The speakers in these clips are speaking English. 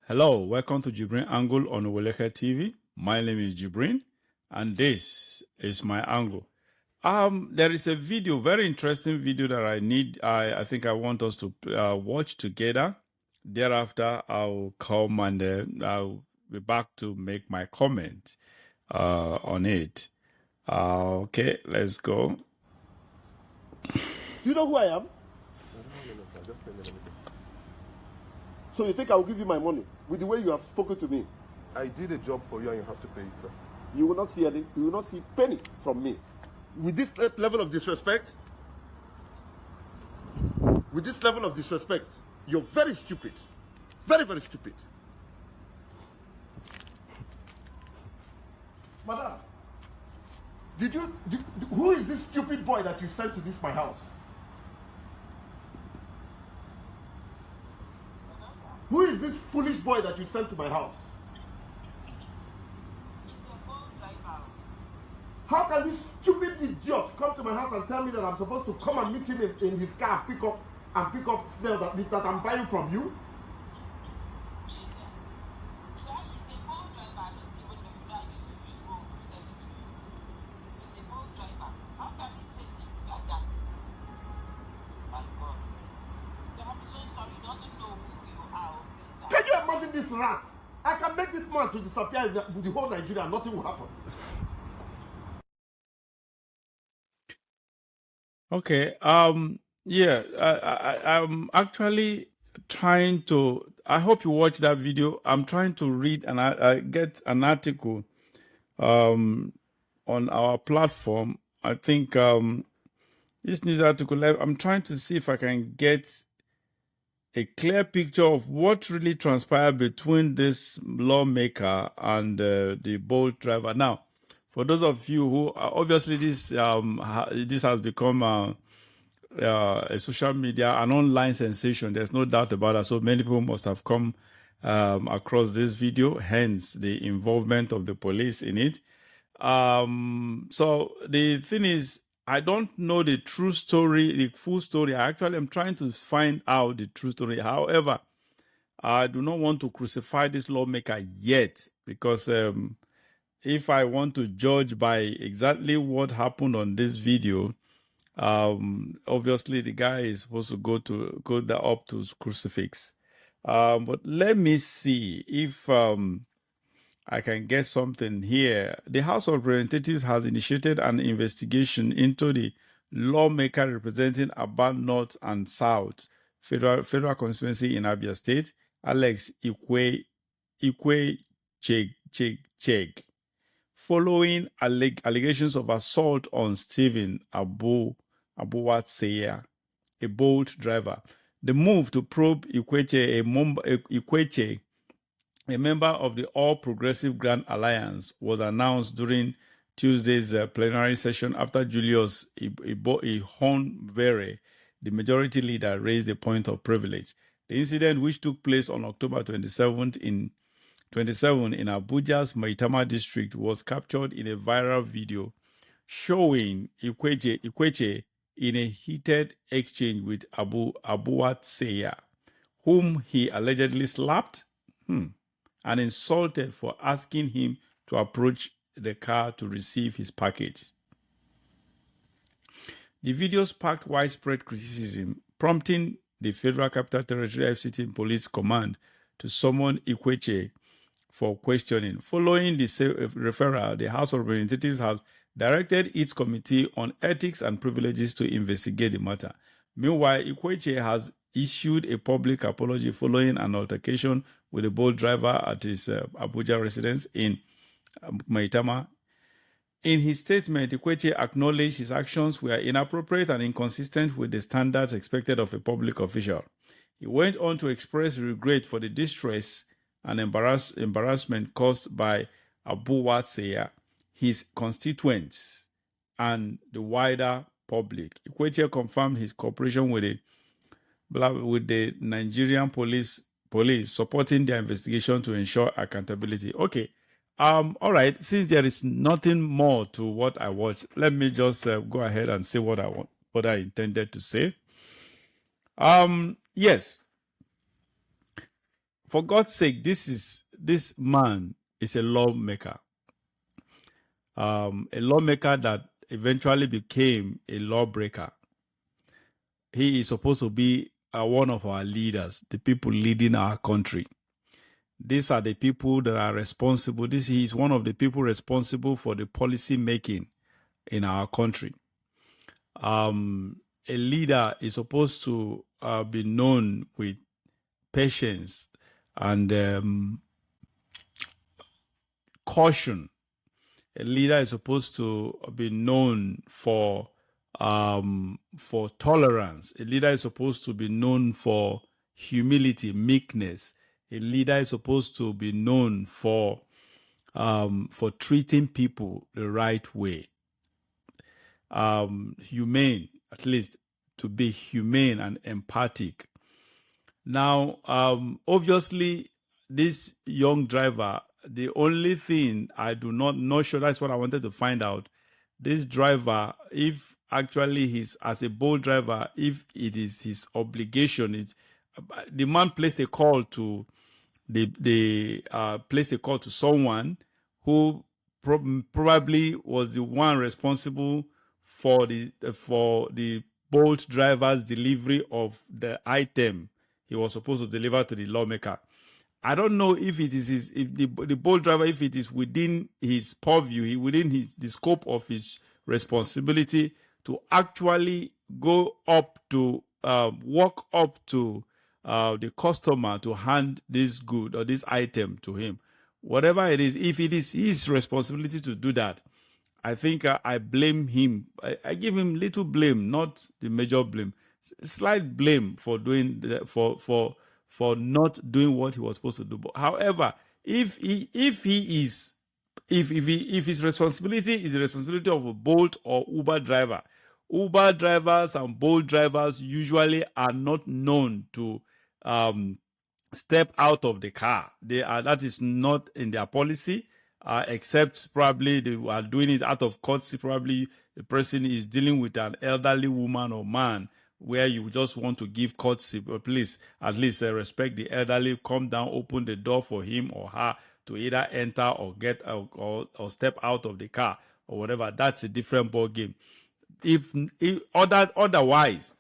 Hello, welcome to JIBRIN Angle on Oweleke TV. My name is JIBRIN, and this is my angle. There is a video, very interesting video that I think I want us to watch together. Thereafter, I'll come and I'll be back to make my comment on it. Okay, let's go. Do you know who I am? So you think I will give you my money with the way you have spoken to me? I did a job for you and you have to pay it, sir. You will not see any. You will not see penny from me. With this level of disrespect, you're very stupid. Very, very stupid. Madam, who is this stupid boy that you sent to this my house? Who is this foolish boy that you sent to my house? How can this stupid idiot come to my house and tell me that I'm supposed to come and meet him in his car and pick up snail that I'm buying from you? Can you imagine this rat? I can make this man to disappear in the whole Nigeria and nothing will happen. Okay. Yeah. I'm actually trying to. I hope you watch that video. I'm trying to read and I get an article, on our platform. I think this news article. I'm trying to see if I can get a clear picture of what really transpired between this lawmaker and the Bolt driver. Now, for those of you who obviously this has become a social media, an online sensation. There's no doubt about that. So many people must have come across this video, hence the involvement of the police in it. So the thing is, I don't know the true story, the full story. I actually am trying to find out the true story. However, I do not want to crucify this lawmaker yet, because if I want to judge by exactly what happened on this video, obviously the guy is supposed to go up to crucifix. But let me see if I can get something here. The House of Representatives has initiated an investigation into the lawmaker representing Aba North and South federal constituency in Abia State, Alex Ikwe Cheg, following allegations of assault on Stephen Abuwatseya, a Bolt driver. The move to probe Ikweche, a member of the All Progressive Grand Alliance, was announced during Tuesday's plenary session after Julius Ihonvere, the majority leader, raised a point of privilege. The incident, which took place on October 27 in Abuja's Maitama district, was captured in a viral video showing Ikweche in a heated exchange with Abuwatseya, whom he allegedly slapped and insulted for asking him to approach the car to receive his package. The video sparked widespread criticism, prompting the Federal Capital Territory FCT Police Command to summon Ikweche for questioning. Following the referral, the House of Representatives has directed its Committee on Ethics and Privileges to investigate the matter. Meanwhile, Ikweche has issued a public apology following an altercation with a Bolt driver at his Abuja residence in Maitama. In his statement, Ikweche acknowledged his actions were inappropriate and inconsistent with the standards expected of a public official. He went on to express regret for the distress and embarrassment caused by Abuwatseya, his constituents, and the wider public. Ikweche confirmed his cooperation with the Nigerian police supporting their investigation to ensure accountability. Okay. All right. Since there is nothing more to what I watched, let me just go ahead and say what I intended to say. Yes. For God's sake, this man is a lawmaker. A lawmaker that eventually became a lawbreaker. He is supposed to be one of our leaders, the people leading our country. These are the people that are responsible. He is one of the people responsible for the policy making in our country. A leader is supposed to be known with patience and caution. A leader is supposed to be known for tolerance. A leader is supposed to be known for humility, meekness. A leader is supposed to be known for treating people the right way. Humane, at least to be humane and empathic. Now, obviously, this young driver, the only thing I do not sure, that's what I wanted to find out. This driver, if actually he's as a bold driver, if it is his obligation, the man placed a call to placed a call to someone who probably was the one responsible for the bold driver's delivery of the item he was supposed to deliver to the lawmaker. I don't know if it is the bold driver, if it is within his purview, within the scope of his responsibility to actually go up to walk up to the customer to hand this good or this item to him. Whatever it is, if it is his responsibility to do that, I think I blame him. I give him little blame, not the major blame. Slight blame for doing for not doing what he was supposed to do. But however, if his responsibility is the responsibility of a Bolt or Uber driver, Uber drivers and Bolt drivers usually are not known to step out of the car. That is not in their policy. Except probably they are doing it out of courtesy. Probably the person is dealing with an elderly woman or man where you just want to give courtesy, but please at least respect the elderly, come down, open the door for him or her to either enter or get or step out of the car or whatever. That's a different ball game. If otherwise,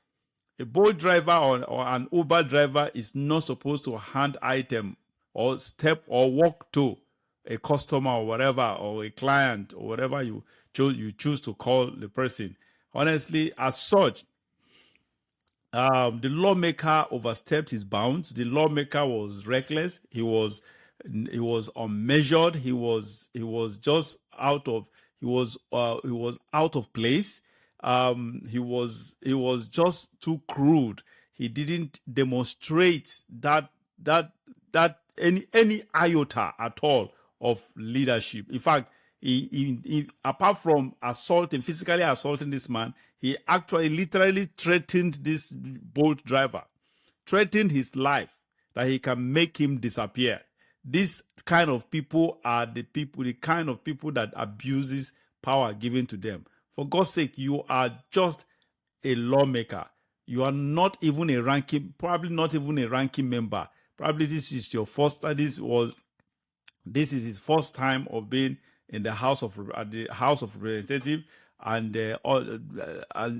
a Bolt driver or an Uber driver is not supposed to hand item or step or walk to a customer or whatever, or a client or whatever you choose to call the person. Honestly, as such, the lawmaker overstepped his bounds. The lawmaker was reckless. He was unmeasured. He was just out of place. He was just too crude. He didn't demonstrate that any iota at all of leadership. In fact, he apart from physically assaulting this man, he actually literally threatened this Bolt driver, threatened his life that he can make him disappear. These kind of people are the kind of people that abuses power given to them. For God's sake, you are just a lawmaker. You are not even probably not even a ranking member. Probably this is your first. This is his first time of being in the House of Representatives, and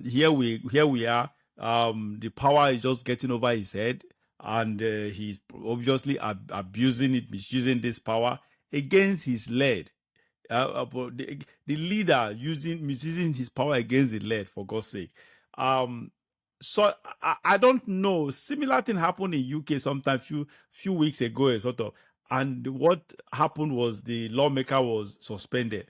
here we are. The power is just getting over his head, and he's obviously abusing it, misusing this power against his lead. The leader misusing his power against the lead, for God's sake. So I don't know. Similar thing happened in UK sometime few weeks ago, sort of. And what happened was the lawmaker was suspended.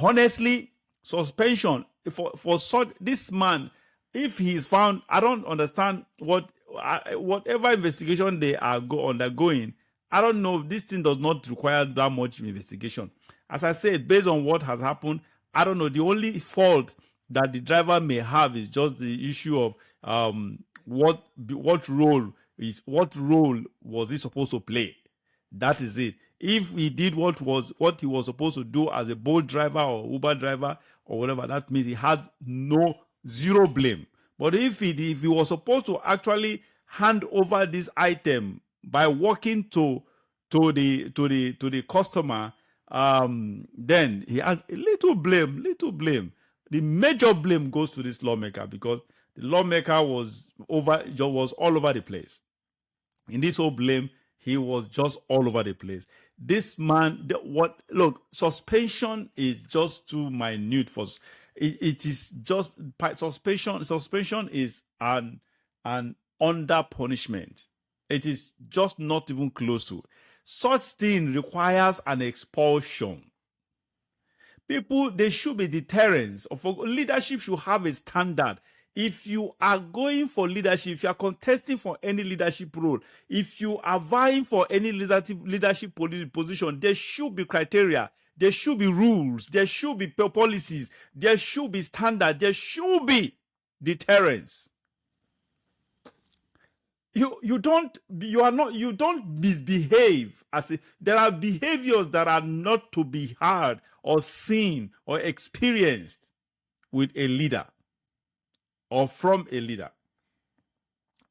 Honestly, suspension for such this man, if he is found, I don't understand whatever investigation they are undergoing. I don't know. This thing does not require that much investigation. As I said, based on what has happened, I don't know. The only fault that the driver may have is just the issue of what role was he supposed to play. That is it. If he did what he was supposed to do as a Bolt driver or Uber driver or whatever, that means he has zero blame. But if he was supposed to actually hand over this item by walking to the customer, then he has a little blame. The major blame goes to this lawmaker, because the lawmaker was all over the place. In this whole blame, he was just all over the place. This man, suspension is just too minute for it is just suspension is an under punishment. It is just not even close to. Such thing requires an expulsion. People, there should be deterrence. Leadership should have a standard. If you are going for leadership, if you are contesting for any leadership role, if you are vying for any leadership position, there should be criteria, there should be rules, there should be policies, there should be standard, there should be deterrence. You don't misbehave there are behaviors that are not to be heard or seen or experienced with a leader or from a leader.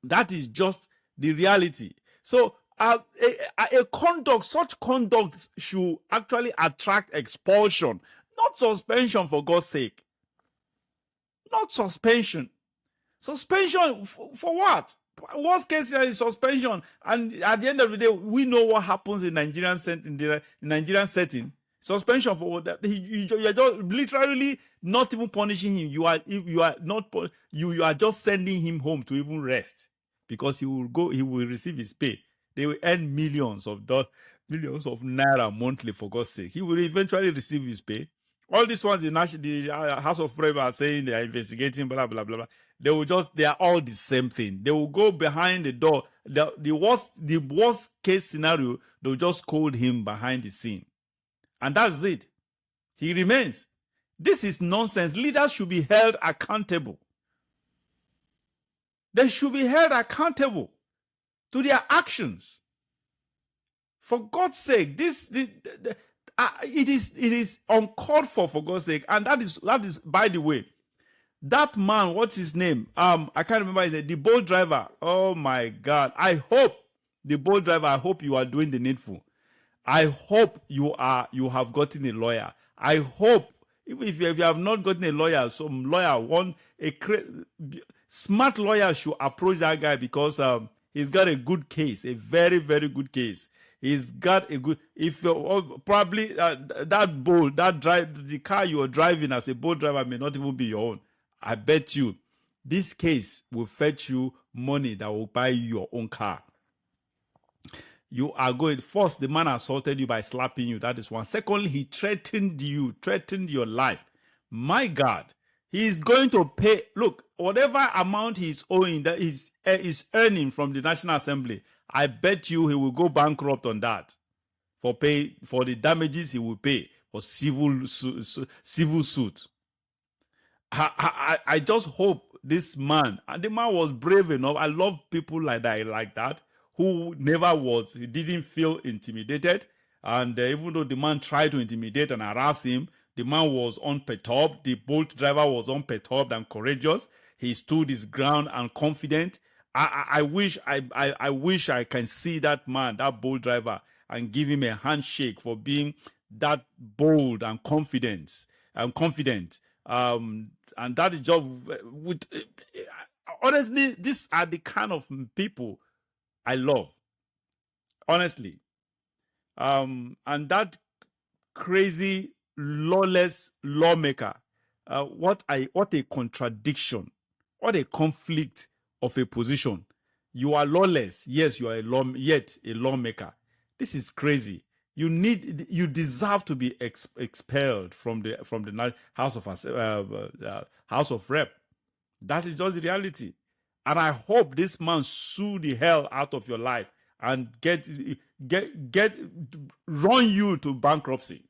That is just the reality. So such conduct should actually attract expulsion, not suspension, for God's sake. Not suspension. Suspension for what? Worst case scenario is suspension, and at the end of the day, we know what happens in Nigerian setting. Suspension for what? You are just literally not even punishing him. You are just sending him home to even rest, because he will receive his pay. They will earn millions of naira monthly, for God's sake. He will eventually receive his pay. All these ones, the House of Rep are saying they are investigating, blah, blah, blah, blah. They are all the same thing. They will go behind the door. The worst case scenario, they'll just scold him behind the scene. And that's it. He remains. This is nonsense. Leaders should be held accountable. They should be held accountable to their actions. For God's sake, it is uncalled for God's sake. And that is, by the way, that man, what's his name? I can't remember his name. The boat driver. Oh my God. I hope you are doing the needful. I hope you have gotten a lawyer. I hope if you have not gotten a lawyer, some lawyer, smart lawyer should approach that guy, because he's got a good case, a very, very good case. He's got a good. If probably the car you are driving as a boat driver may not even be your own. I bet you this case will fetch you money that will buy you your own car. You are going, first, the man assaulted you by slapping you. That is one. Secondly, he threatened your life. My God, he is going to pay. Look, whatever amount he's owing, that is earning from the National Assembly, I bet you he will go bankrupt on that for the damages he will pay for civil suit. I just hope this man, and the man was brave enough. I love people like that, who he didn't feel intimidated. And even though the man tried to intimidate and harass him, the man was unperturbed. The boat driver was unperturbed and courageous. He stood his ground and confident. I wish I can see that man, that boat driver, and give him a handshake for being that bold and confident. And that is just honestly, these are the kind of people I love. Honestly. And that crazy, lawless lawmaker, what a contradiction, what a conflict of a position. You are lawless, yes, you are yet a lawmaker. This is crazy. You deserve to be expelled from the House of Rep. That is just the reality. And I hope this man sue the hell out of your life and run you to bankruptcy.